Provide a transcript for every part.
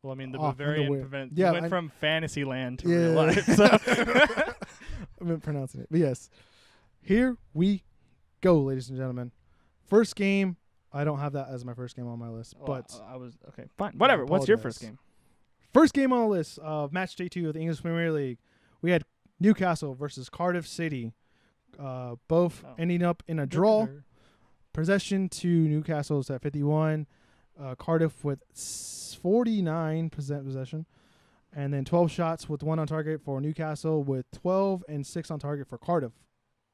Well, I mean, the off Bavarian underwear. went from fantasy land to Yeah. real life. So. I've been pronouncing it. But yes. Here we go, ladies and gentlemen. First game. I don't have that as my first game on my list. But I was okay. Fine. Whatever. What's your first game? First game on the list of Match Day 2 of the English Premier League. We had Newcastle versus Cardiff City. Both ending up in a draw. Possession to Newcastle's at 51. Cardiff with 49% possession. And then 12 shots with 1 on target for Newcastle, with 12 and 6 on target for Cardiff,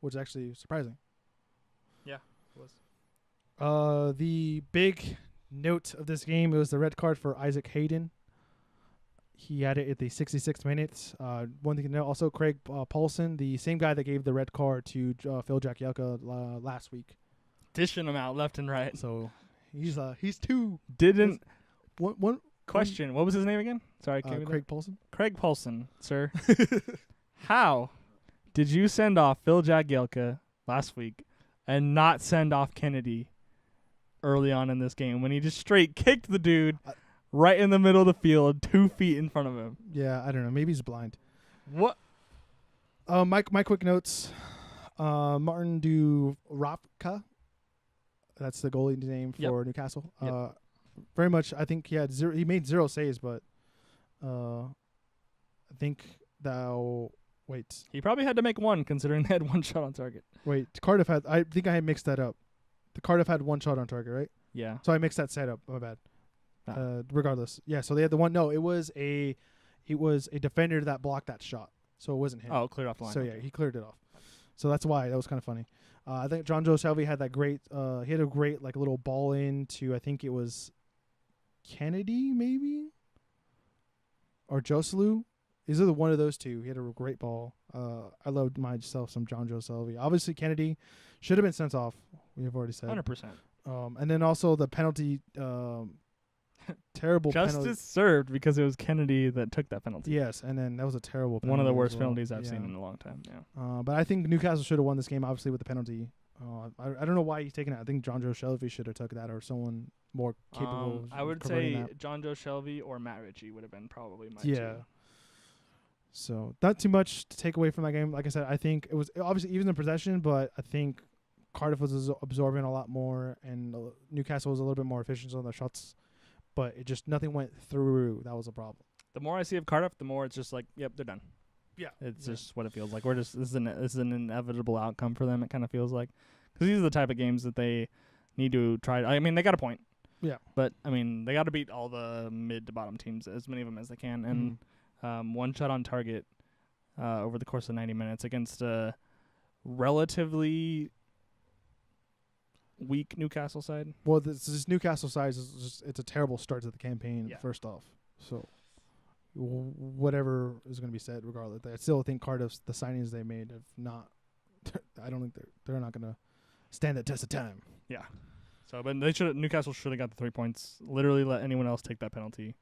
which is actually surprising. Yeah, it was. The big note of this game, it was the red card for Isaac Hayden. He had it at the 66th minute. One thing to note, also Craig Paulson, the same guy that gave the red card to Phil Jagielka last week. Dishing him out left and right. So he's two. Didn't one question. What was his name again? Sorry, Craig Paulson. Craig Paulson, sir. How did you send off Phil Jagielka last week and not send off Kennedy early on in this game when he just straight kicked the dude right in the middle of the field, 2 feet in front of him? Yeah, I don't know. Maybe he's blind. What? My quick notes. Martin Dubravka. That's the goalie name for Newcastle. Yep. Very much, I think he made 0 saves, but I think wait. He probably had to make 1 considering they had 1 shot on target. Wait, Cardiff had, I think I had mixed that up. The Cardiff had 1 shot on target, right? Yeah. So I mixed that set up. My bad. Regardless. Yeah, so they had the 1. No, it was a defender that blocked that shot. So it wasn't him. Oh, cleared off the line. So yeah, he cleared it off. So that's why. That was kind of funny. I think John Joe Shelby had that great. He had a great little ball in to, I think it was Kennedy maybe, or Joselu. Is either one of those two. He had a great ball. I loved myself some John Joe Shelby. Obviously Kennedy should have been sent off. We have already said 100%. And then also the penalty. Terrible Justice penalty. served because it was Kennedy that took that penalty. Yes, and then that was a terrible penalty. One of the worst penalties I've seen in a long time. Yeah. But I think Newcastle should have won this game, obviously, with the penalty. I don't know why he's taking it. I think John Joe Shelby should have took that, or someone more capable. I would say John Joe Shelby or Matt Ritchie would have been probably my two. So not too much to take away from that game. Like I said, I think it was obviously even in possession, but I think Cardiff was absorbing a lot more, and Newcastle was a little bit more efficient on their shots. But it just nothing went through. That was a problem. The more I see of Cardiff, the more it's just like, yep, they're done. Yeah, it's just what it feels like. This is an inevitable outcome for them. It kind of feels like, because these are the type of games that they need to try. I mean, they got a point. Yeah, but I mean, they got to beat all the mid to bottom teams, as many of them as they can, and 1 shot on target over the course of 90 minutes against a relatively weak Newcastle side. Well, this Newcastle side it's a terrible start to the campaign. First off, so whatever is going to be said, regardless, I still think Cardiff's the signings they made have not. I don't think they're not going to stand the test of time. Yeah. So, but Newcastle should have got the 3 points. Literally, let anyone else take that penalty.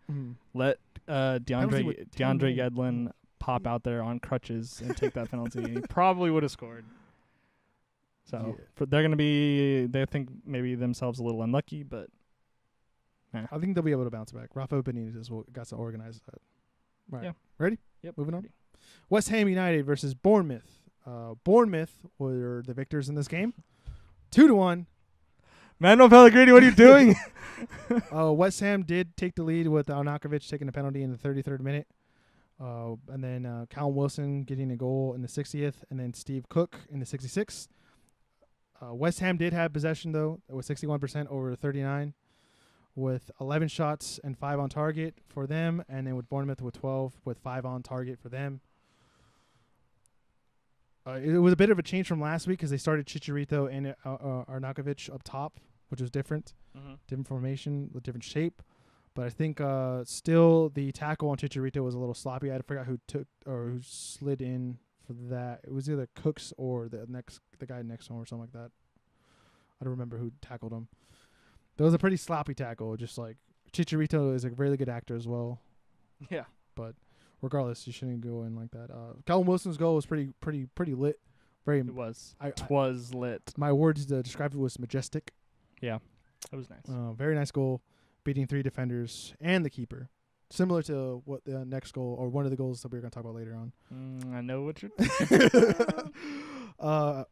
Let DeAndre Yedlin pop out there on crutches and take that penalty. He probably would have scored. So they're going to be, they think maybe themselves a little unlucky, but I think they'll be able to bounce back. Rafa Benitez got to organize that. Right. Yeah. Ready? Yep. Moving on. West Ham United versus Bournemouth. Bournemouth were the victors in this game. 2-1. Manuel Pellegrini, what are you doing? West Ham did take the lead with Arnautovic taking a penalty in the 33rd minute. And then Callum Wilson getting a goal in the 60th, and then Steve Cook in the 66th. West Ham did have possession, though. It was 61% over 39, with 11 shots and 5 on target for them, and then with Bournemouth with 12 with 5 on target for them. It was a bit of a change from last week because they started Chicharito and Arnautovic up top, which was different. Different formation with different shape. But I think still the tackle on Chicharito was a little sloppy. I forgot who took or who slid in for that. It was either Cooks or the guy next to him or something like that. I don't remember who tackled him. That was a pretty sloppy tackle. Just like Chicharito is a really good actor as well. Yeah. But regardless, you shouldn't go in like that. Callum Wilson's goal was pretty lit. It was. Twas lit. My words to describe it was majestic. Yeah. It was nice. Very nice goal, beating 3 defenders and the keeper. Similar to what the next goal or one of the goals that we were going to talk about later on. I know what you're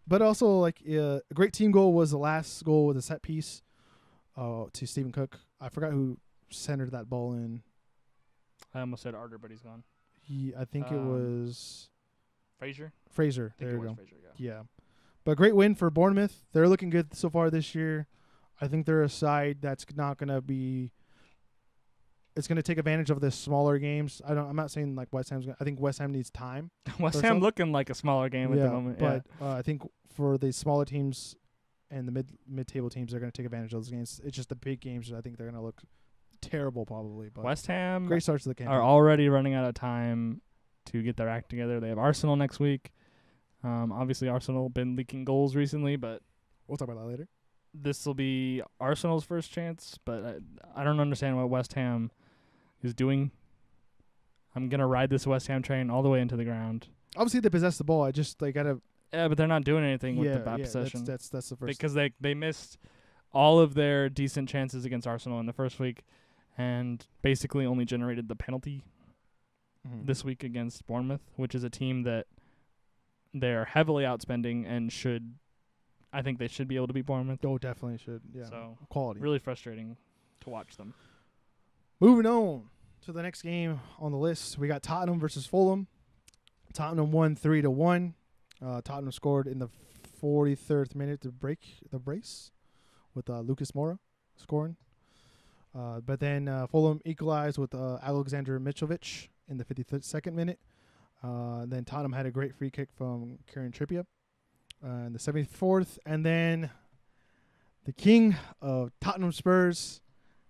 but also, like, a great team goal was the last goal with a set piece to Stephen Cook. I forgot who centered that ball in. I almost said Arter, but he's gone. I think it was Fraser. There you go. Fraser, Yeah. But great win for Bournemouth. They're looking good so far this year. I think they're a side that's not going to be – it's going to take advantage of the smaller games. I'm not saying like West Ham's – I think West Ham needs time. West Ham looking like a smaller game at the moment. But I think for the smaller teams and the mid-table teams, they're going to take advantage of those games. It's just the big games I think they're going to look terrible probably. But West Ham great starts to the campaign. Are already running out of time to get their act together. They have Arsenal next week. Obviously, Arsenal been leaking goals recently, but we'll talk about that later. This will be Arsenal's first chance, but I don't understand what West Ham is doing. I'm going to ride this West Ham train all the way into the ground. Obviously, they possess the ball. They got to... Yeah, but they're not doing anything with the bad possession. That's the first... Because they missed all of their decent chances against Arsenal in the first week and basically only generated the penalty this week against Bournemouth, which is a team that they're heavily outspending and should... I think they should be able to beat Bournemouth. Oh, definitely should. Yeah. So quality. Really frustrating to watch them. Moving on to the next game on the list, we got Tottenham versus Fulham. Tottenham won 3-1. Tottenham scored in the 43rd minute to break the brace with Lucas Moura scoring. But then Fulham equalized with Alexander Mitrovic in the 52nd minute. Then Tottenham had a great free kick from Kieran Trippier. In the 74th, and then the king of Tottenham Spurs,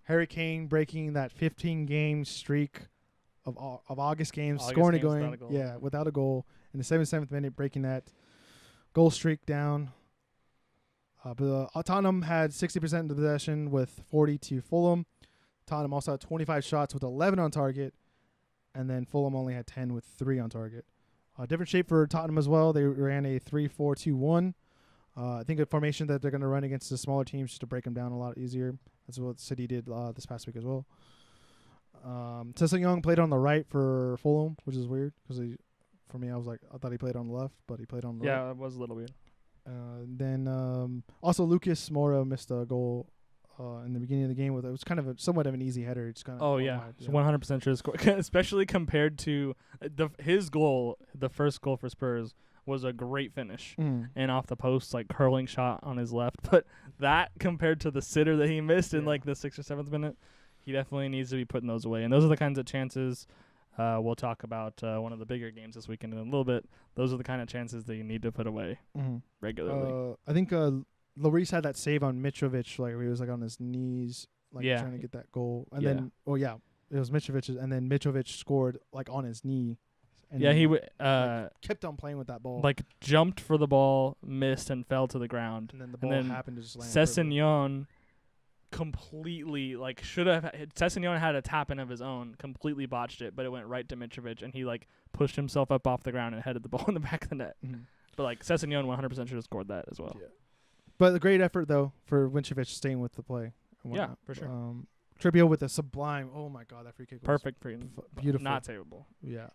Harry Kane, breaking that 15-game streak of August games, scoring a goal. Yeah, without a goal in the 77th minute, breaking that goal streak down. But Tottenham had 60% of the possession with 40 to Fulham. Tottenham also had 25 shots with 11 on target, and then Fulham only had 10 with 3 on target. Different shape for Tottenham as well. They ran a 3-4-2-1. I think a formation that they're going to run against the smaller teams just to break them down a lot easier. That's what City did this past week as well. Tessa Young played on the right for Fulham, which is weird because for me, I thought he played on the left, but he played on the right. Yeah, it was a little weird. Then also Lucas Moura missed a goal in the beginning of the game. It was kind of somewhat of an easy header. It's kind of 100% sure to score, especially compared to his goal. The first goal for Spurs was a great finish and off the post, like curling shot on his left. But that compared to the sitter that he missed in like the 6th or 7th minute, he definitely needs to be putting those away. And those are the kinds of chances. We'll talk about one of the bigger games this weekend in a little bit. Those are the kind of chances that you need to put away regularly. I think Lloris had that save on Mitrovic, like he was like on his knees, trying to get that goal. And then, it was Mitrovic, and then Mitrovic scored like on his knee. And he kept on playing with that ball. Like jumped for the ball, missed, and fell to the ground. And then the ball happened to just land. Sessegnon completely Sessegnon had a tap in of his own, completely botched it, but it went right to Mitrovic, and he pushed himself up off the ground and headed the ball in the back of the net. But Sessegnon 100% should have scored that as well. Yeah. But a great effort though for Mitrovic staying with the play. Yeah, for sure. Trippier with a sublime. Oh my God, that free kick was perfect for beautiful, not terrible. Yeah.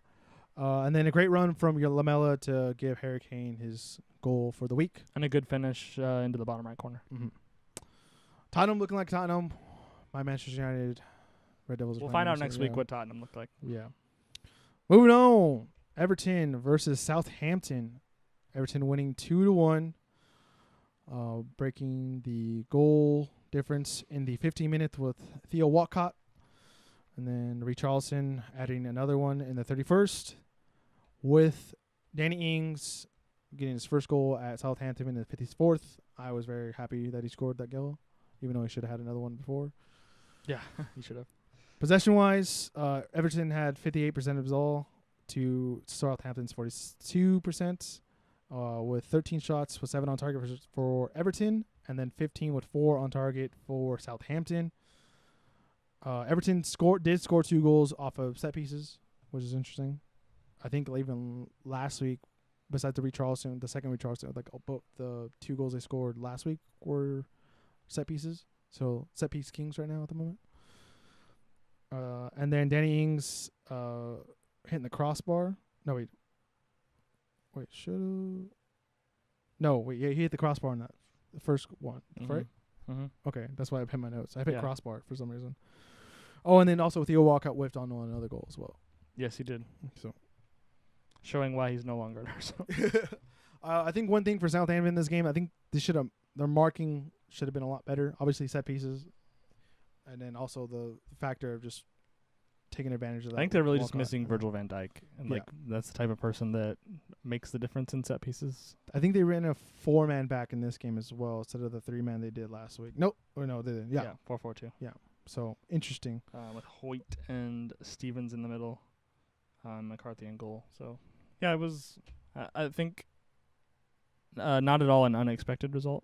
And then a great run from Lamela to give Harry Kane his goal for the week. And a good finish into the bottom right corner. Tottenham looking like Tottenham. My Manchester United Red Devils. We'll find out next week what Tottenham looked like. Yeah. Moving on. Everton versus Southampton. Everton winning 2-1. Breaking the goal difference in the 15 minutes with Theo Walcott. And then Richarlison adding another one in the 31st. With Danny Ings getting his first goal at Southampton in the 54th. I was very happy that he scored that goal, even though he should have had another one before. Yeah, he should have. Possession-wise, Everton had 58% of his all to Southampton's 42%, with 13 shots with 7 on target for Everton, and then 15 with 4 on target for Southampton. Everton did score 2 goals off of set pieces, which is interesting. I think even last week, besides the second Richarlison, both the 2 goals they scored last week were set pieces. So set piece kings right now at the moment. And then Danny Ings hitting the crossbar. No, wait. Yeah, he hit the crossbar on that. The first one, right? Mm-hmm. Okay, that's why I pinned my notes. I hit crossbar for some reason. Oh, and then also Theo Walcott whiffed on another goal as well. Yes, he did. So, showing why he's no longer there. So. I think one thing for Southampton in this game, I think their marking should have been a lot better. Obviously, set pieces, and then also the factor of just taking advantage of that. I think they're really just missing Virgil van Dijk, and Yeah. that's the type of person that makes the difference in set pieces. I think they ran a 4-man back in this game as well instead of the 3-man they did last week. No, they didn't. Yeah, 4-4-2. Yeah, so interesting. With Hoyt and Stevens in the middle, McCarthy in goal. So yeah, it was. I think not at all an unexpected result.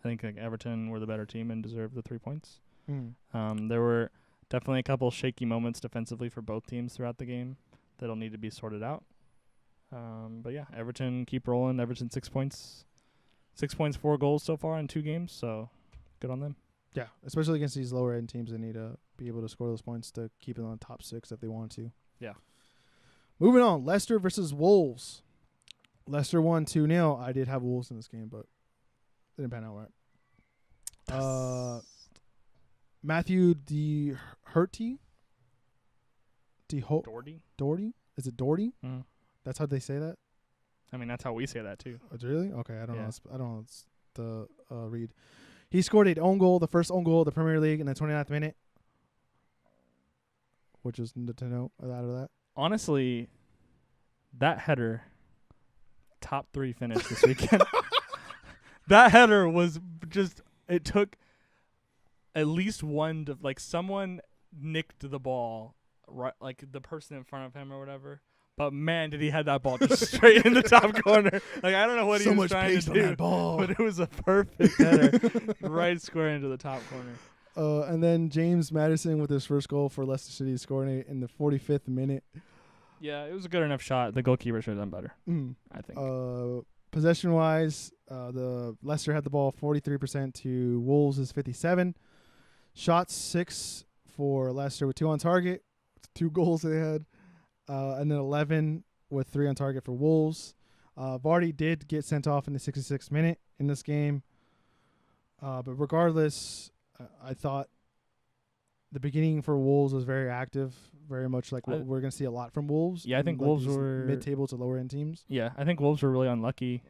I think Everton were the better team and deserved the 3 points. There were definitely a couple shaky moments defensively for both teams throughout the game that'll need to be sorted out. But yeah, Everton keep rolling. Everton 6 points. 6 points, 4 goals so far in 2 games. So good on them. Yeah, especially against these lower end teams, they need to be able to score those points to keep it on the top 6 if they want to. Yeah. Moving on, Leicester versus Wolves. Leicester won 2-0. I did have Wolves in this game, but didn't pan out right. Matthew Doherty. Doherty? Is it Doherty? Mm-hmm. That's how they say that? I mean, that's how we say that too. Oh, really? Okay, I don't know. I don't know. It's the read. He scored an own goal, the first own goal of the Premier League in the 29th minute, which is to know out of that. Honestly, that header, top 3 finish this weekend. That header was just, it took at least one to, like, someone nicked the ball, right, like the person in front of him or whatever. But man, did he have that ball just straight in the top corner. Like, I don't know what he was trying to do, that ball. but it was a perfect header, right square into the top corner. And then James Maddison with his first goal for Leicester City, scoring it in the 45th minute. Yeah, it was a good enough shot. The goalkeeper should have done better, I think. Possession-wise, the Leicester had the ball 43% to Wolves' 57. Shots 6 for Leicester with 2 on target. 2 goals they had. And then 11 with 3 on target for Wolves. Vardy did get sent off in the 66th minute in this game. But regardless, I thought the beginning for Wolves was very active, very much like what we're going to see a lot from Wolves. Yeah, I think Wolves were mid-table to lower-end teams. Yeah, I think Wolves were really unlucky.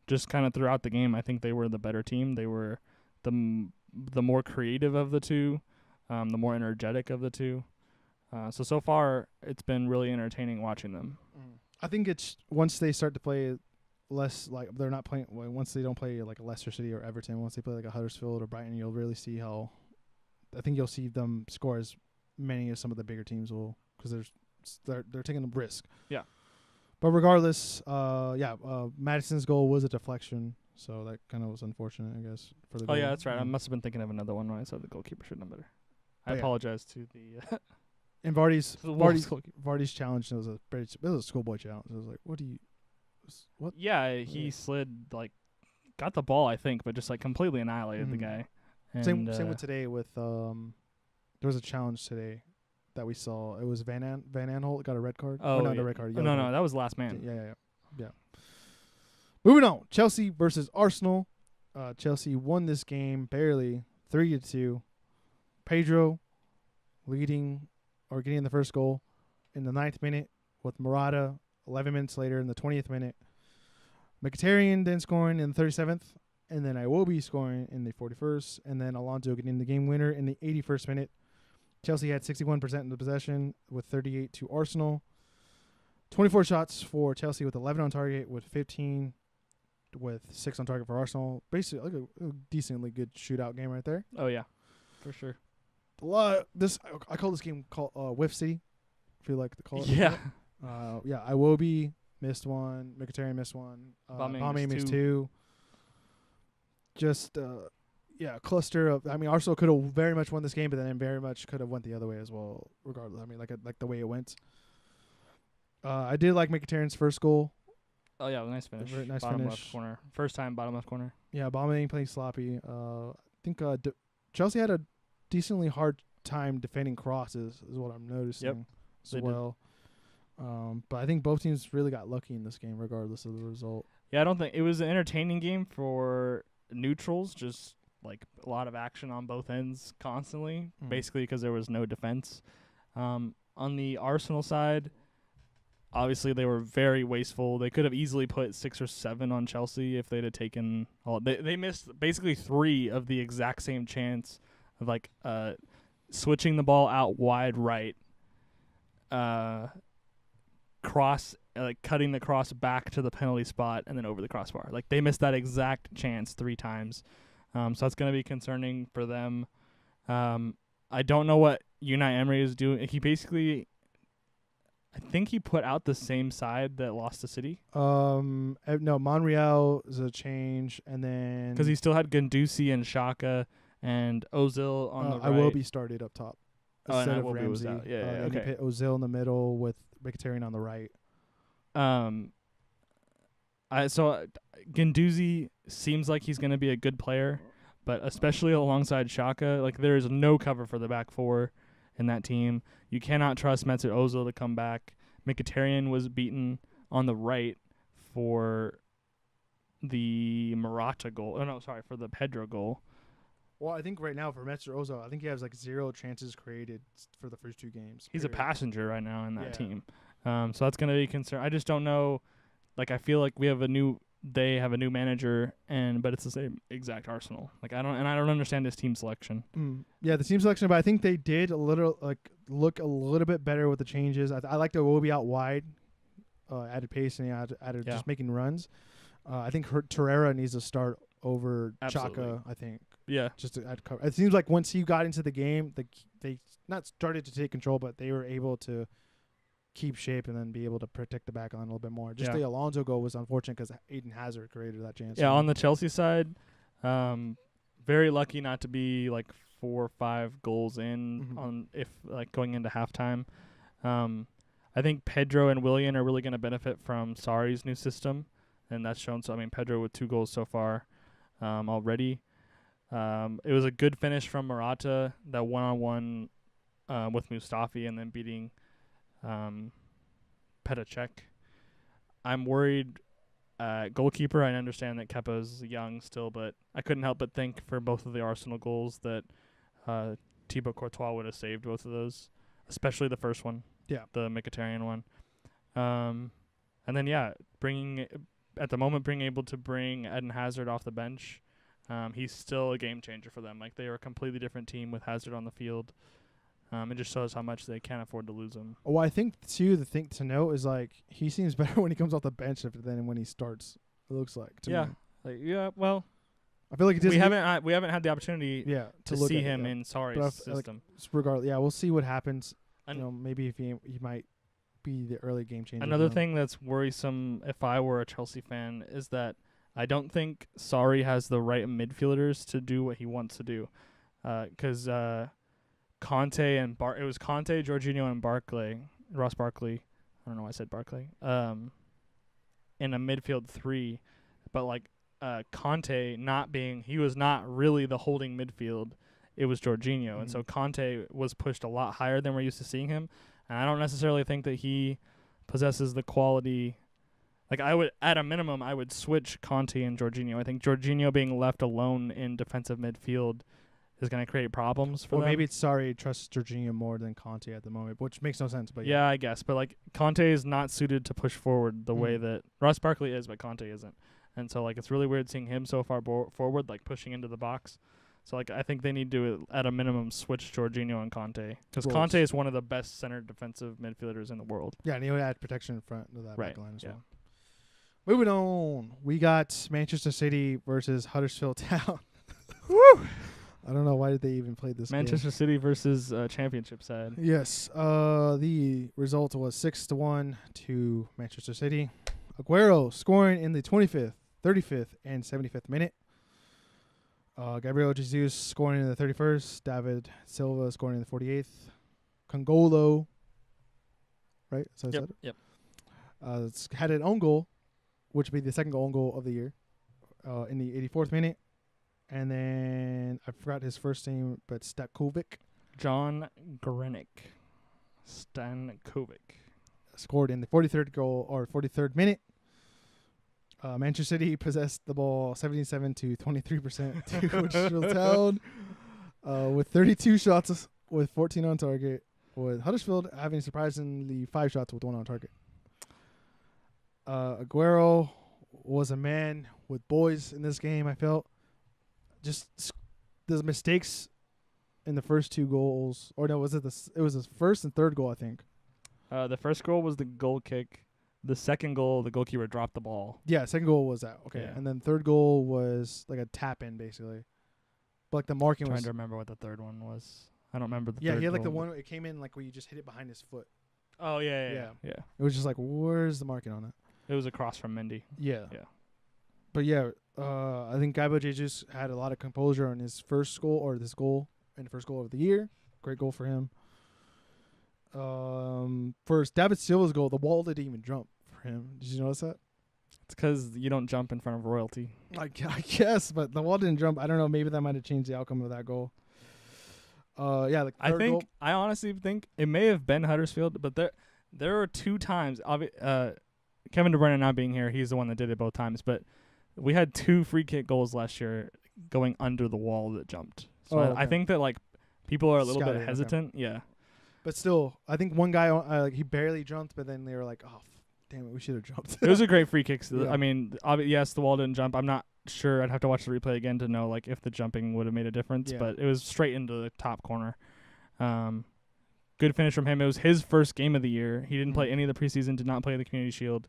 Just kind of throughout the game, I think they were the better team. They were the more creative of the two, the more energetic of the two. So far, it's been really entertaining watching them. I think it's once they start to play less like they're not playing. Once they don't play like a Leicester City or Everton, once they play like a Huddersfield or Brighton, you'll really see how. I think you'll see them score as many as some of the bigger teams will, because they're taking a risk. Yeah. But regardless, Madison's goal was a deflection, so that kind of was unfortunate, I guess, for the goal. Oh yeah, that's right. I must have been thinking of another one when I said the goalkeeper should have done better. I apologize to the. And Vardy's challenge was a schoolboy challenge. It was like, what? Yeah, he slid, like, got the ball, I think, but just like completely annihilated the guy. And same with today with there was a challenge today that we saw. It was Van Aanholt got a red card. Oh, not a red card. No, that was last man. Yeah. Moving on, Chelsea versus Arsenal. Chelsea won this game barely, 3-2. Pedro leading or getting the first goal in the 9th minute, with Morata 11 minutes later in the 20th minute. Mkhitaryan then scoring in the 37th, and then Iwobi scoring in the 41st, and then Alonso getting the game winner in the 81st minute. Chelsea had 61% in the possession with 38 to Arsenal. 24 shots for Chelsea with 11 on target, with 15 with 6 on target for Arsenal. Basically, like a decently good shootout game right there. Oh yeah, for sure. I call this game Wiff City. If you like to call it. Yeah. Iwobi missed one. Mkhitaryan missed one. Bame missed 2. Just cluster of. I mean, Arsenal could have very much won this game, but then very much could have went the other way as well. Regardless, I mean, like the way it went. I did like Mkhitaryan's first goal. Oh yeah, nice finish. Very nice bottom finish. Left corner. First time bottom left corner. Yeah, Bame playing sloppy. I think Chelsea had a decently hard time defending crosses is what I'm noticing as They well. But I think both teams really got lucky in this game, regardless of the result. Yeah, I don't think it was an entertaining game for neutrals. Just like a lot of action on both ends constantly, basically because there was no defense. On the Arsenal side, obviously they were very wasteful. They could have easily put 6 or 7 on Chelsea if they'd have taken all. They missed basically 3 of the exact same chance of like switching the ball out wide right, cross, like cutting the cross back to the penalty spot and then over the crossbar. Like they missed that exact chance 3 times. So that's going to be concerning for them. I don't know what Unai Emery is doing. He basically, I think he put out the same side that lost to City. No, Monreal is a change, and then because he still had Guendouzi and Xhaka and Ozil on the right. Iwobi started up top instead of Iwobi was Ramsey. out. Yeah, and okay. he put Ozil in the middle with Mkhitaryan on the right. So Guendouzi seems like he's going to be a good player, but especially alongside Xhaka, like there is no cover for the back 4 in that team. You cannot trust Mesut Ozil to come back. Mkhitaryan was beaten on the right for the Morata goal. Oh no, sorry, for the Pedro goal. Well, I think right now for Mesut Ozil, I think he has like 0 chances created for the first 2 games. He's a passenger right now in that Yeah. team. So that's going to be a concern. I just don't know. Like I feel like they have a new manager, but it's the same exact Arsenal. Like I don't understand this team selection. Yeah, the team selection, but I think they did a little look a little bit better with the changes. I like the Iwobi out wide, added pace and added just making runs. I think Torreira needs to start over Xhaka. I think. Yeah, just to add cover. It seems like once he got into the game, they not started to take control, but they were able to keep shape and then be able to protect the back line a little bit more. Just the Alonso goal was unfortunate because Eden Hazard created that chance. Yeah, on the Chelsea side, very lucky not to be like 4 or 5 goals in on if like going into halftime. I think Pedro and Willian are really going to benefit from Sarri's new system, and that's shown. So I mean, Pedro with 2 goals so far already. It was a good finish from Morata, that 1-on-1 with Mustafi, and then beating Petacek. I'm worried. Goalkeeper, I understand that Kepa's young still, but I couldn't help but think for both of the Arsenal goals that Thibaut Courtois would have saved both of those, especially the first one, the Mkhitaryan one. And then, being able to bring Eden Hazard off the bench, he's still a game changer for them. Like, they are a completely different team with Hazard on the field. It just shows how much they can't afford to lose him. Well, I think, too, the thing to note is, like, he seems better when he comes off the bench than when he starts, it looks like, to me. Well, I feel like we haven't had the opportunity to look see him in Sarri's system. Regardless, we'll see what happens. Maybe if he might be the early game changer. Another thing that's worrisome, if I were a Chelsea fan, is that I don't think Sarri has the right midfielders to do what he wants to do. Because Conte and it was Conte, Jorginho, and Ross Barkley. I don't know why I said Barkley. In a midfield 3, but like Conte he was not really the holding midfield. It was Jorginho, and so Conte was pushed a lot higher than we're used to seeing him. And I don't necessarily think that he possesses the quality. Like at a minimum, I would switch Conte and Jorginho. I think Jorginho being left alone in defensive midfield is going to create problems for them. Or maybe it's Sarri trusts Jorginho more than Conte at the moment, which makes no sense. But I guess. But like Conte is not suited to push forward the way that Ross Barkley is, but Conte isn't. And so like it's really weird seeing him so far forward, like pushing into the box. So like I think they need to at a minimum switch Jorginho and Conte, because Conte is one of the best center defensive midfielders in the world. Yeah, and he would add protection in front of that back line as well. Moving on, we got Manchester City versus Huddersfield Town. Woo! I don't know why did they even play this Manchester game. City versus championship side. Yes. The result was 6-1 to Manchester City. Aguero scoring in the 25th, 35th, and 75th minute. Gabriel Jesus scoring in the 31st. David Silva scoring in the 48th. Congolo, right? So Yep. Had an own goal, which would be the second own goal of the year, in the 84th minute. And then I forgot his first name, but Stakovic John Stankovic scored in the 43rd minute. Manchester City possessed the ball 77 to 23%, which was held with 32 shots with 14 on target, with Huddersfield having surprisingly 5 shots with 1 on target. Aguero was a man with boys in this game, I felt. Just the mistakes in the first 2 goals. Or no, it was his first and third goal, I think. The first goal was the goal kick. The second goal, the goalkeeper dropped the ball. Yeah, second goal was that. Okay. Yeah. And then third goal was like a tap-in, basically. But like the marking I'm was... trying to remember what the third one was. I don't remember the third Yeah, he had like goal. the one where it came in like where you just hit it behind his foot. Oh, yeah. It was just like, where's the marking on it? It was across from Mendy. Yeah. Yeah. But yeah, I think Gabriel Jesus had a lot of composure on his first goal, or this goal, and the first goal of the year. Great goal for him. First, David Silva's goal, the wall didn't even jump for him. Did you notice that? It's because you don't jump in front of royalty. I guess, but the wall didn't jump. I don't know. Maybe that might have changed the outcome of that goal. Yeah, like I honestly think it may have been Huddersfield, but there were 2 times. Kevin De Bruyne not being here, he's the one that did it both times. But we had 2 free kick goals last year going under the wall that jumped. So I think that like people are a little bit hesitant. Okay. Yeah. But still, I think one guy he barely jumped, but then they were like, "Oh, damn it, we should have jumped." It was a great free kick. Yeah. I mean, yes, the wall didn't jump. I'm not sure. I'd have to watch the replay again to know like if the jumping would have made a difference. Yeah. But it was straight into the top corner. Good finish from him. It was his first game of the year. He didn't play any of the preseason. Did not play the Community Shield.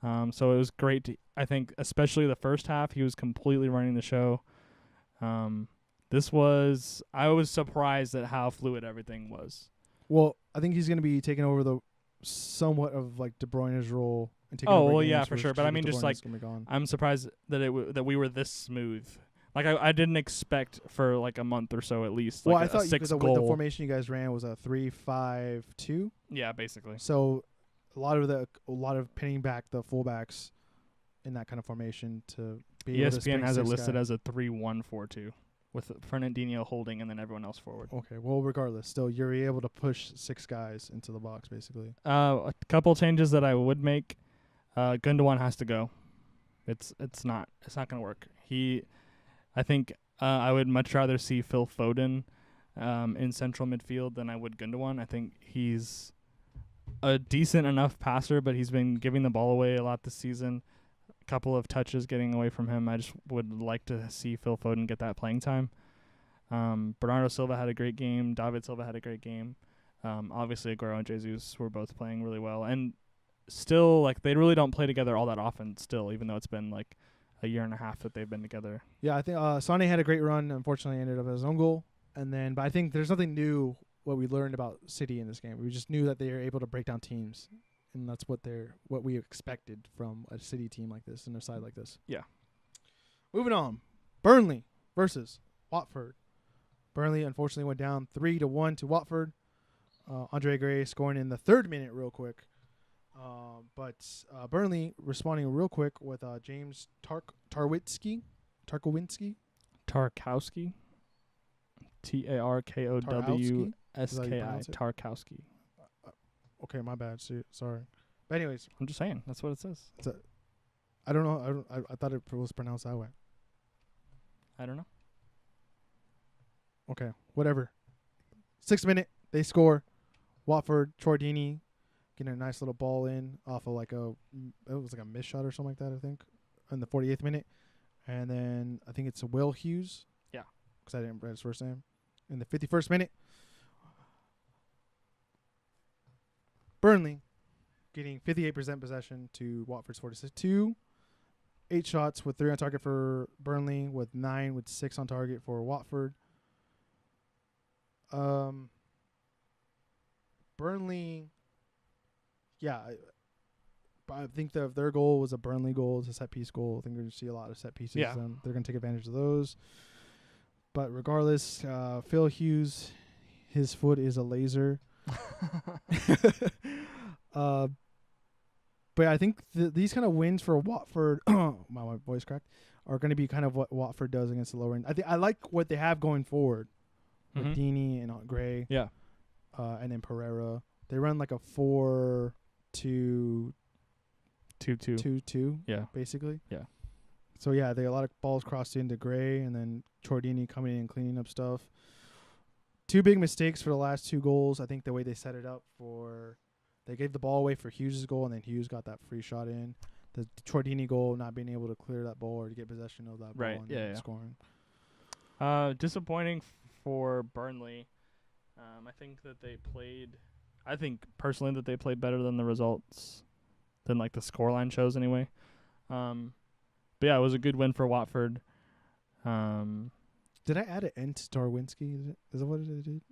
So it was great. I think especially the first half, he was completely running the show. I was surprised at how fluid everything was. Well, I think he's going to be taking over the somewhat of like De Bruyne's role. And taking over for sure. But I mean, just like I'm surprised that that we were this smooth. Like I didn't expect for like a month or so at least. Well, like I thought because the formation you guys ran was a 3-5-2. Yeah, basically. So a lot of pinning back the fullbacks in that kind of formation to be able to ESPN has it listed as a 3-1-4-2. With Fernandinho holding and then everyone else forward. Okay, well, regardless, still, you're able to push 6 guys into the box, basically. A couple changes that I would make. Gundogan has to go. It's not going to work. I think I would much rather see Phil Foden in central midfield than I would Gundogan. I think he's a decent enough passer, but he's been giving the ball away a lot this season. Couple of touches getting away from him. I just would like to see Phil Foden get that playing time. Bernardo Silva had a great game. David Silva had a great game. Obviously, Aguero and Jesus were both playing really well. And still, like, they really don't play together all that often still, even though it's been, like, a year and a half that they've been together. Yeah, I think Sané had a great run. Unfortunately, ended up as his own goal. But I think there's nothing new what we learned about City in this game. We just knew that they are able to break down teams. And that's what we expected from a City team like this and a side like this. Yeah. Moving on. Burnley versus Watford. Burnley unfortunately went down 3-1 to Watford. Andre Gray scoring in the 3rd minute real quick. But Burnley responding real quick with James Tarkowski. Tarkowski. Tarkowski. Tarkowski. Okay, my bad. Sorry. But anyways. I'm just saying. That's what it says. I don't know. I thought it was pronounced that way. I don't know. Okay, whatever. 6th minute, they score. Watford, Chordini getting a nice little ball in off of it was like a miss shot or something like that, I think, in the 48th minute. And then I think it's Will Hughes. Yeah. Because I didn't write his first name. In the 51st minute. Burnley getting 58% possession to Watford's 46-2. 8 shots with 3 on target for Burnley, with 9 with 6 on target for Watford. Burnley, yeah, I think their goal was a Burnley goal. It's a set-piece goal. I think we're going to see a lot of set pieces. Yeah. They're going to take advantage of those. But regardless, Phil Hughes, his foot is a laser. But I think these kind of wins for Watford, my voice cracked, are going to be kind of what Watford does against the lower end. I like what they have going forward with Dini and Gray. Yeah. And then Pereira. They run like a 4-2-2-2. Yeah. Basically. Yeah. So yeah, they a lot of balls crossed into Gray, and then Chordini coming in and cleaning up stuff. 2 big mistakes for the last 2 goals. I think the way they set it up they gave the ball away for Hughes' goal, and then Hughes got that free shot in. The Chordini goal, not being able to clear that ball or to get possession of that ball and scoring. Disappointing for Burnley. I think personally that they played better than the results, than like the scoreline shows anyway. But yeah, it was a good win for Watford. Did I add an N to Darwinski? Is that what it did?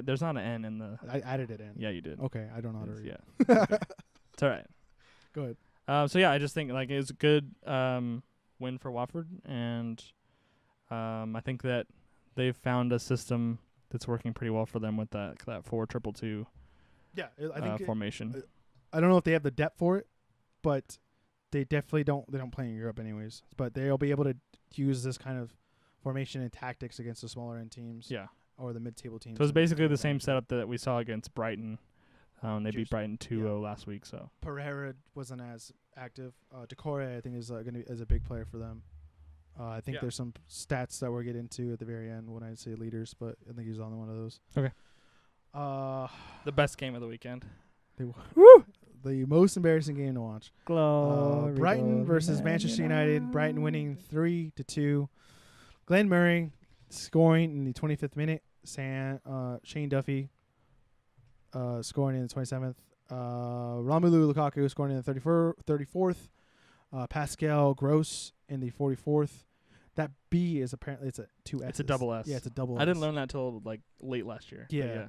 There's not an N in the. I added it in. Yeah, you did. Okay, I don't know how to read. Yeah, it's all right. Go ahead. So yeah, I just think like it was a good win for Watford, and I think that they've found a system that's working pretty well for them with that 4-2-2. Yeah, I think formation. I don't know if they have the depth for it, but they definitely don't. They don't play in Europe anyways, but they'll be able to use this kind of formation and tactics against the smaller end teams. Yeah. Or the mid-table teams. So it's basically the same setup that we saw against Brighton. They beat Brighton 2-0 last week. So Pereira wasn't as active. Decore, I think, is a big player for them. I think there's some stats that we'll get into at the very end when I say leaders, but I think he's on one of those. Okay. The best game of the weekend. The most embarrassing game to watch. Brighton versus Manchester United. Brighton winning 3-2. Glenn Murray scoring in the 25th minute. Shane Duffy scoring in the 27th. Romelu Lukaku scoring in the 34th. Pascal Gross in the 44th. That B is apparently it's a 2 S. It's a double S. Yeah, it's a double S. I didn't learn that till like late last year. Yeah.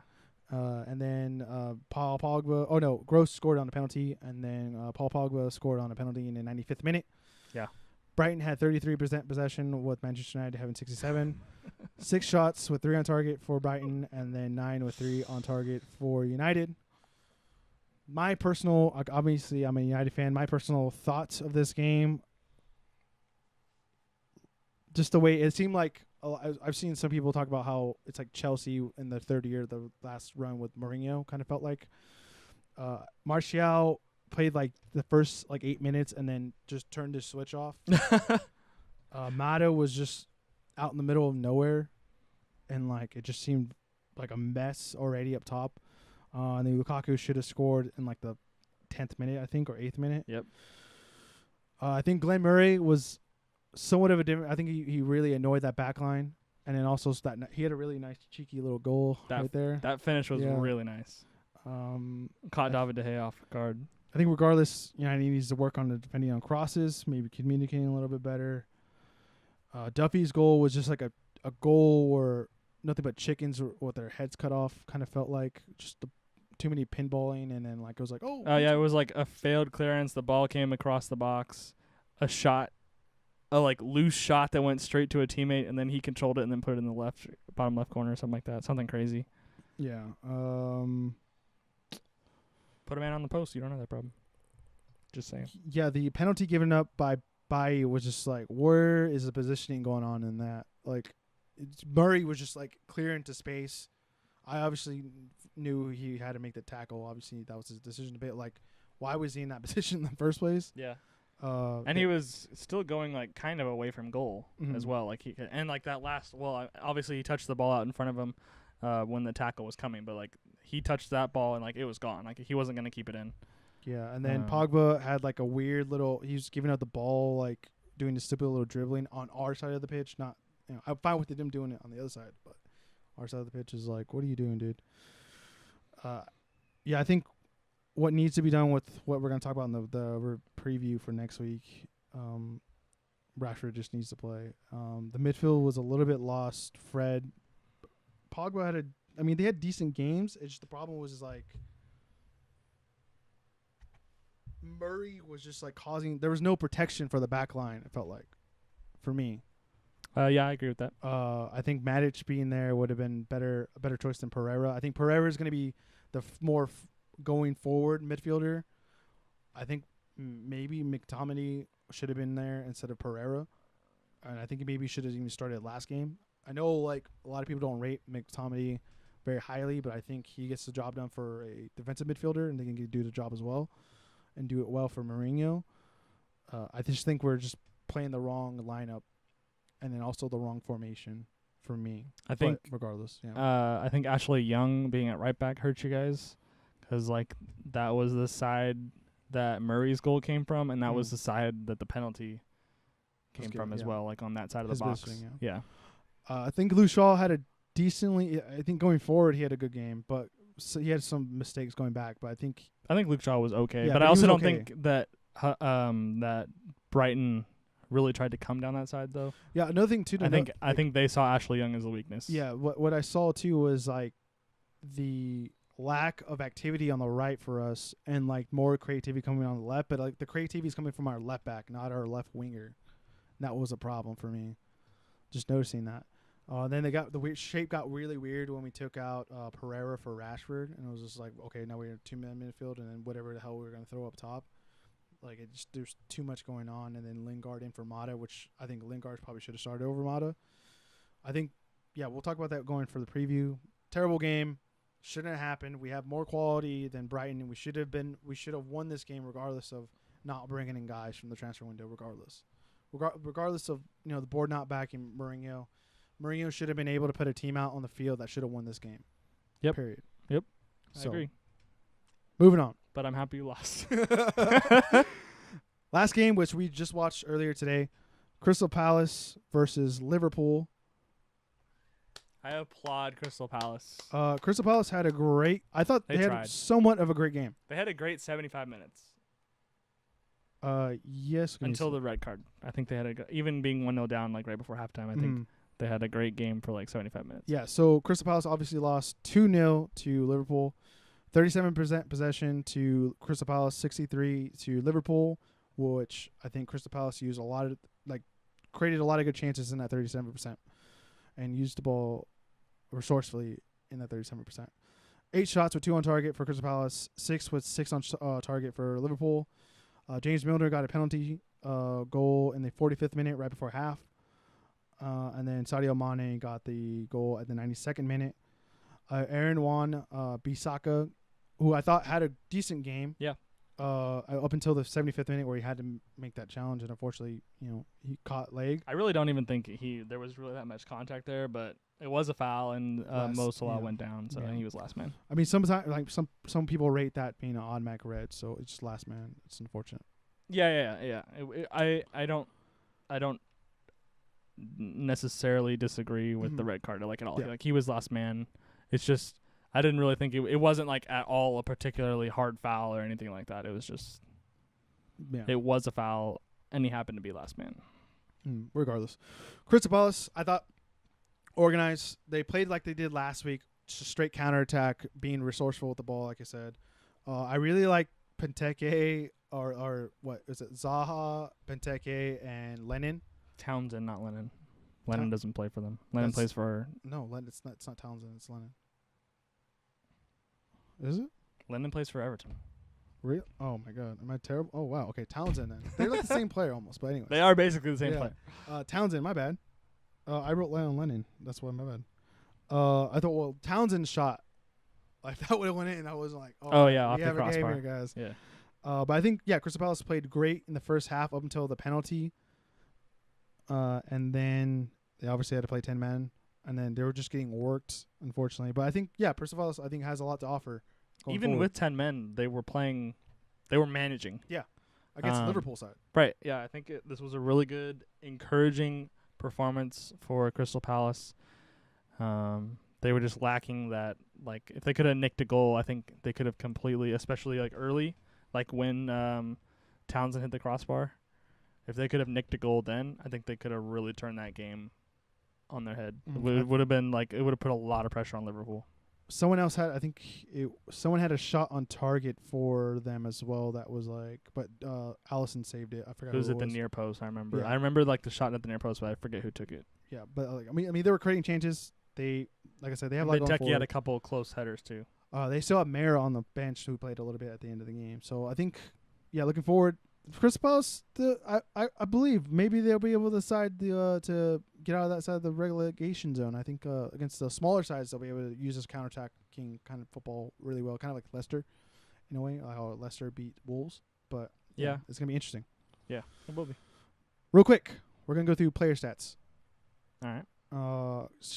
And then Paul Pogba. Oh no, Gross scored on a penalty, and then Paul Pogba scored on a penalty in the 95th minute. Yeah. Brighton had 33% possession, with Manchester United having 67. 6 shots with 3 on target for Brighton, and then 9 with 3 on target for United. My personal, obviously I'm a United fan, my personal thoughts of this game, just the way it seemed like, I've seen some people talk about how it's like Chelsea in the third year, the last run with Mourinho kind of felt like. Martial played like the first like 8 minutes and then just turned his switch off. Mata was just out in the middle of nowhere, and like it just seemed like a mess already up top. And then Lukaku should have scored in like the 10th minute, I think, or 8th minute. Yep. I think Glenn Murray was somewhat of a different. I think he really annoyed that back line, and then also he had a really nice cheeky little goal right there. That finish was really nice. Caught David De Gea off guard. I think regardless, he needs to work on the defending on crosses, maybe communicating a little bit better. Duffy's goal was just like a goal where nothing but chickens with their heads cut off, kind of felt like just too many pinballing, and then like it was like, it was like a failed clearance. The ball came across the box, a like loose shot that went straight to a teammate, and then he controlled it and then put it in the bottom left corner or something like that. Something crazy. Yeah. Put a man on the post. You don't have that problem. Just saying. Yeah, the penalty given up by Bailly was just like, where is the positioning going on in that? Like, Murray was just like clear into space. I obviously knew he had to make the tackle. Obviously, that was his decision. But like, why was he in that position in the first place? Yeah. And he was still going like kind of away from goal as well. Like that last. Well, obviously he touched the ball out in front of him when the tackle was coming, but like he touched that ball and like it was gone. Like he wasn't gonna keep it in. Yeah, and then Pogba had like a weird little. He was giving out the ball, like doing the stupid little dribbling on our side of the pitch. Not, I'm fine with them doing it on the other side, but our side of the pitch is like, what are you doing, dude? Yeah, I think what needs to be done with what we're gonna talk about in the preview for next week. Rashford just needs to play. The midfield was a little bit lost. Fred, Pogba they had decent games. It's just the problem was like. Murray was just like there was no protection for the back line, it felt like, for me. Yeah, I agree with that. I think Matic being there would have been a better choice than Pereira. I think Pereira is going to be the more going forward midfielder. I think maybe McTominay should have been there instead of Pereira. And I think he maybe should have even started last game. I know like a lot of people don't rate McTominay very highly, but I think he gets the job done for a defensive midfielder, and they can do the job as well and do it well for Mourinho. I just think we're just playing the wrong lineup and then also the wrong formation for me. I think regardless, yeah. I think Ashley Young being at right back hurt you guys because like that was the side that Murray's goal came from, and that was the side that the penalty came from as well, like on that side of the box. Yeah. I think Lou Shaw had a decently. I think going forward he had a good game, but he had some mistakes going back. But I think Luke Shaw was okay, yeah, but I also don't think that that Brighton really tried to come down that side though. Yeah, another thing too. I think they saw Ashley Young as a weakness. Yeah, what I saw too was like the lack of activity on the right for us, and like more creativity coming on the left. But like the creativity is coming from our left back, not our left winger. And that was a problem for me. Just noticing that. Then the shape got really weird when we took out Pereira for Rashford, and it was just like, okay, now we're in 2-man midfield, and then whatever the hell we're going to throw up top. Like there's too much going on, and then Lingard in for Mata, which I think Lingard probably should have started over Mata. I think, yeah, we'll talk about that going for the preview. Terrible game, shouldn't have happened. We have more quality than Brighton, and we should have won this game regardless of not bringing in guys from the transfer window. Regardless of the board not backing Mourinho. Mourinho should have been able to put a team out on the field that should have won this game. Yep. Period. Yep. So, I agree. Moving on. But I'm happy you lost. Last game, which we just watched earlier today, Crystal Palace versus Liverpool. I applaud Crystal Palace. Crystal Palace had a great... I thought they had somewhat of a great game. They had a great 75 minutes. Yes. Until the red card. I think they had even being 1-0 down like right before halftime, I think they had a great game for like 75 minutes. Yeah, so Crystal Palace obviously lost 2-0 to Liverpool. 37% possession to Crystal Palace, 63 to Liverpool, which I think Crystal Palace used created a lot of good chances in that 37% and used the ball resourcefully in that 37%. 8 shots with 2 on target for Crystal Palace, 6 with 6 on target for Liverpool. James Milner got a penalty goal in the 45th minute right before half. And then Sadio Mane got the goal at the 92nd minute. Aaron Wan-Bissaka, who I thought had a decent game. Yeah. Up until the 75th minute where he had to make that challenge, and unfortunately, he caught leg. I really don't even think there was really that much contact there, but it was a foul, and Mo Salah went down, so he was last man. I mean, sometimes like some people rate that being an automatic red, so it's just last man. It's unfortunate. Yeah. I don't necessarily disagree with the red card like at all. Yeah. Like he was last man. It's just I didn't really think it wasn't like at all a particularly hard foul or anything like that. It was just it was a foul, and he happened to be last man. Regardless, Crystal Palace, I thought organized. They played like they did last week, just a straight counterattack, being resourceful with the ball. Like I said, I really like Benteke or what is it? Zaha, Benteke, and Lennon. Townsend, not Lennon. Lennon doesn't play for them. Lennon plays for... No, it's not Townsend. It's Lennon. Is it? Lennon plays for Everton. Real? Oh, my God. Am I terrible? Oh, wow. Okay, Townsend then. They're like the same player almost, but anyway. They are basically the same player. Townsend, my bad. I wrote Lennon. That's why my bad. I thought, well, Townsend's shot. Like, that would have went in. I was like, off the crossbar. Here, guys. Yeah. But I think, Crystal Palace played great in the first half up until the penalty. And then they obviously had to play 10 men, and then they were just getting worked, unfortunately. But I think, Crystal Palace, has a lot to offer. Even forward. with 10 men, they were managing. Yeah, against the Liverpool side. Right, yeah. I think this was a really good, encouraging performance for Crystal Palace. They were just lacking that, like, if they could have nicked a goal, I think they could have completely, especially, like, early, like when Townsend hit the crossbar. If they could have nicked a goal then, I think they could have really turned that game on their head. It would have been like it would have put a lot of pressure on Liverpool. Someone else had, someone had a shot on target for them as well. That was like, but Allison saved it. I forgot. It was at the near post. I remember. Yeah. I remember like the shot at the near post, but I forget who took it. Yeah, but I mean, they were creating chances. They, like I said, they have a lot going forward. Had a couple of close headers too. They still have Mara on the bench who played a little bit at the end of the game. So I think, looking forward. Crystal Palace, I believe maybe they'll be able to decide to get out of that side of the relegation zone. I think against the smaller sides, they'll be able to use this counterattacking kind of football really well, kind of like Leicester, in a way, how Leicester beat Wolves. But yeah, it's gonna be interesting. Yeah, it will be. Real quick, we're gonna go through player stats. All right.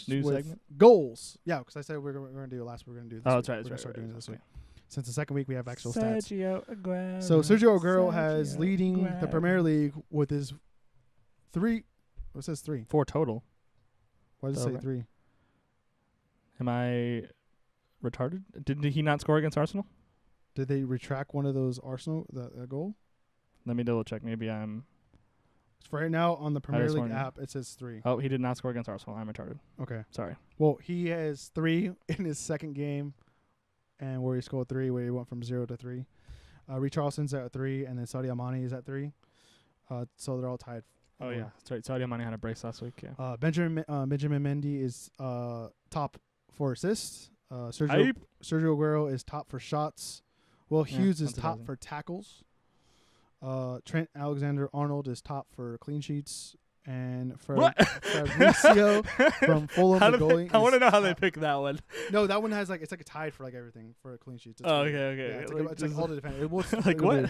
New segment? Goals. Yeah, because I said we're gonna do it last. We're gonna do this. Oh, week. that's right. We're gonna start doing it this week. Okay. Since the second week we have actual Sergio stats. Aguero. So Sergio Aguero has leading the Premier League with his 3. What says 3? 4 total. Why does it say 3? Am I retarded? Did he not score against Arsenal? Did they retract one of those Arsenal that goal? Let me double check. Maybe I'm. For right now on the Premier League app, it says 3. Oh, he did not score against Arsenal. I'm retarded. Okay. Sorry. Well, he has 3 in his second game, and where he scored 3, where he went from 0 to 3. Richarlison's at 3, and then Sadio Mane is at 3. So they're all tied. Oh yeah, that's right. Sadio Mane had a brace last week. Yeah. Benjamin Mendy is top for assists. Sergio Aguero is top for shots. Will Hughes is top for tackles. Trent Alexander-Arnold is top for clean sheets. And Fabricio from Fulham, the goalie. I want to know how they pick that one. No, that one has it's like a tied for everything for clean sheets. It's okay. Yeah, it's like all the defenders. Like what?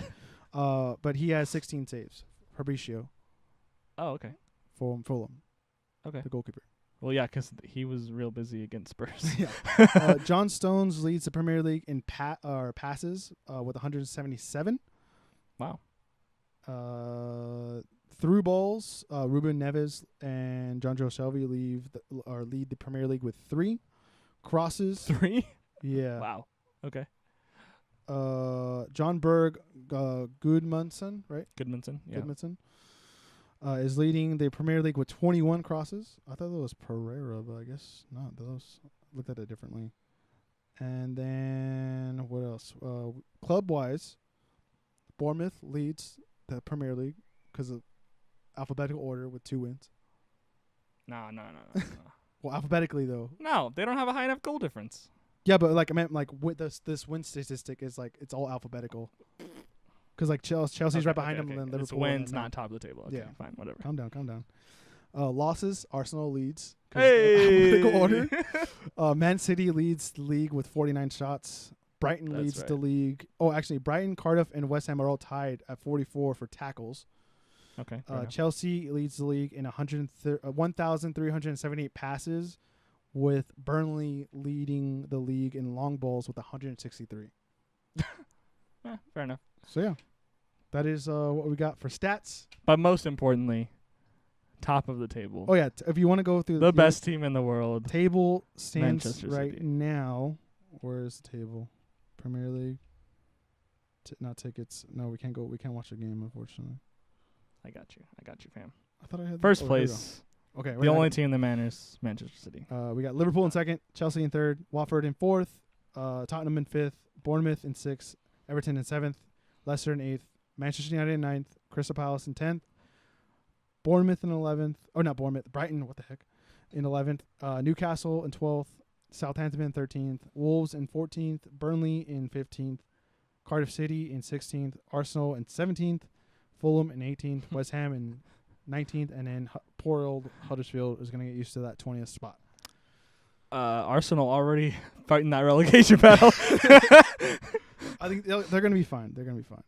But he has 16 saves. Fabricio. Oh, okay. From Fulham. Okay. The goalkeeper. Well, yeah, because he was real busy against Spurs. Yeah. John Stones leads the Premier League in passes with 177. Wow. Through balls, Ruben Neves and Jonjo Shelvey lead the Premier League with 3. Crosses. 3? Yeah. Wow. Okay. John Berg Goodmanson, right? Goodmanson, yeah. Goodmanson is leading the Premier League with 21 crosses. I thought that was Pereira, but I guess not. Those looked at it differently. And then what else? Club-wise, Bournemouth leads the Premier League because of alphabetical order with 2 wins. No. Well, alphabetically though. No, they don't have a high enough goal difference. Yeah, but I meant with this win statistic is it's all alphabetical. Because Chelsea's right behind them, and then Liverpool. It's wins, not top of the table. Okay, fine, whatever. Calm down. Losses, Arsenal leads. Hey! Alphabetical order. Man City leads the league with 49 shots. Brighton leads the league. Oh, actually, Brighton, Cardiff, and West Ham are all tied at 44 for tackles. Okay. Chelsea leads the league in 1,378 passes, with Burnley leading the league in long balls with 163. Fair enough. So, yeah, that is what we got for stats. But most importantly, top of the table. Oh, yeah. If you want to go through the best team in the world. Table stands Manchester right City. now. Where is the table? Premier League. Not tickets. No, we can't go. We can't watch the game, unfortunately. I got you, fam. I thought I had first place. Okay. The only team that matters, Manchester City. We got Liverpool in second, Chelsea in third, Watford in fourth, Tottenham in fifth, Bournemouth in sixth, Everton in seventh, Leicester in eighth, Manchester United in ninth, Crystal Palace in 10th, Bournemouth in 11th. Oh, not Bournemouth. Brighton, what the heck? In 11th. Newcastle in 12th, Southampton in 13th, Wolves in 14th, Burnley in 15th, Cardiff City in 16th, Arsenal in 17th, Fulham in 18th, West Ham in 19th, and then poor old Huddersfield is going to get used to that 20th spot. Arsenal already fighting that relegation battle. I think they're going to be fine. They're going to be fine.